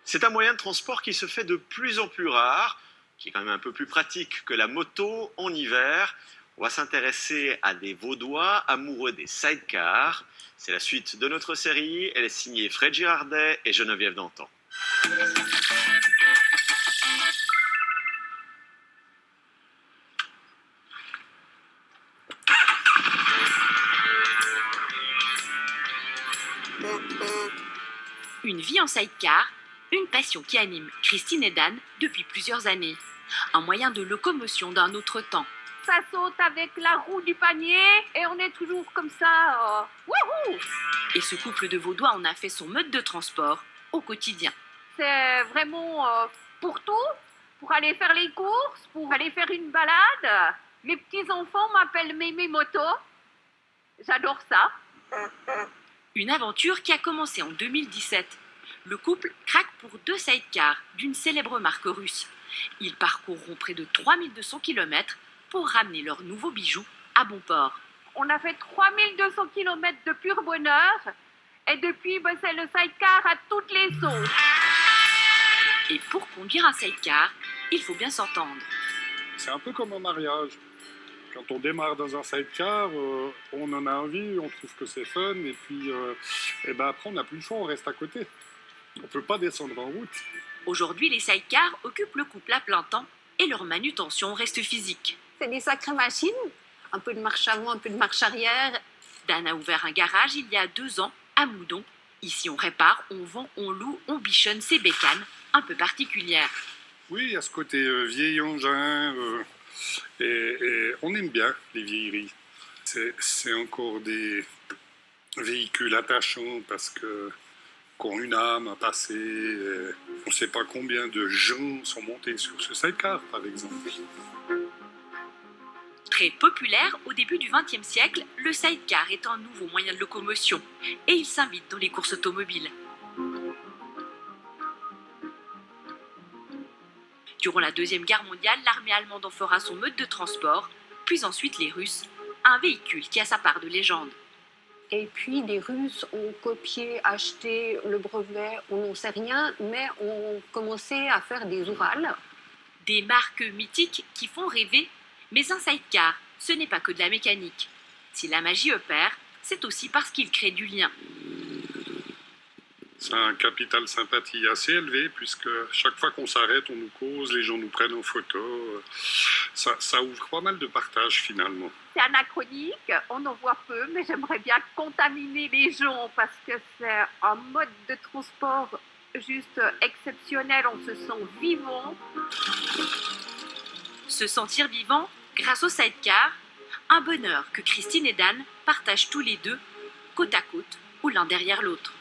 C'est un moyen de transport qui se fait de plus en plus rare, qui est quand même un peu plus pratique que la moto en hiver. On va s'intéresser à des Vaudois amoureux des sidecars. C'est la suite de notre série. Elle est signée Fred Girardet et Geneviève Dantan. Une vie en sidecar, une passion qui anime Christine et Dan depuis plusieurs années. Un moyen de locomotion d'un autre temps. Ça saute avec la roue du panier et on est toujours comme ça. Wouhou! Et ce couple de Vaudois en a fait son mode de transport au quotidien. C'est vraiment pour tout, pour aller faire les courses, pour aller faire une balade. Les petits-enfants m'appellent Mémé Moto. J'adore ça. Une aventure qui a commencé en 2017. Le couple craque pour 2 sidecars d'une célèbre marque russe. Ils parcourront près de 3200 km pour ramener leurs nouveaux bijoux à bon port. On a fait 3200 km de pur bonheur. Et depuis, c'est le sidecar à toutes les sauces. Et pour conduire un sidecar, il faut bien s'entendre. C'est un peu comme un mariage. Quand on démarre dans un sidecar, on en a envie, on trouve que c'est fun, et puis après on n'a plus le choix, on reste à côté. On ne peut pas descendre en route. Aujourd'hui, les sidecars occupent le couple à plein temps et leur manutention reste physique. C'est des sacrées machines, un peu de marche avant, un peu de marche arrière. Dan a ouvert un garage il y a 2 ans à Moudon. Ici, on répare, on vend, on loue, on bichonne ces bécanes un peu particulières. Oui, il y a ce côté vieil engin, et on aime bien les vieilleries. C'est encore des véhicules attachants parce que qui ont une âme à passer. On ne sait pas combien de gens sont montés sur ce sidecar, par exemple. Très populaire au début du XXe siècle, le sidecar est un nouveau moyen de locomotion et il s'invite dans les courses automobiles. Durant la Deuxième Guerre mondiale, l'armée allemande en fera son mode de transport, puis ensuite les Russes, un véhicule qui a sa part de légende. Et puis les Russes ont copié, acheté le brevet, on n'en sait rien, mais ont commencé à faire des Oural. Des marques mythiques qui font rêver, mais un sidecar, ce n'est pas que de la mécanique. Si la magie opère, c'est aussi parce qu'il crée du lien. C'est un capital sympathie assez élevé, puisque chaque fois qu'on s'arrête, on nous cause, les gens nous prennent en photo. Ça ouvre pas mal de partage finalement. C'est anachronique, on en voit peu, mais j'aimerais bien contaminer les gens parce que c'est un mode de transport juste exceptionnel, on se sent vivant. Se sentir vivant grâce au sidecar, un bonheur que Christine et Dan partagent tous les deux, côte à côte ou l'un derrière l'autre.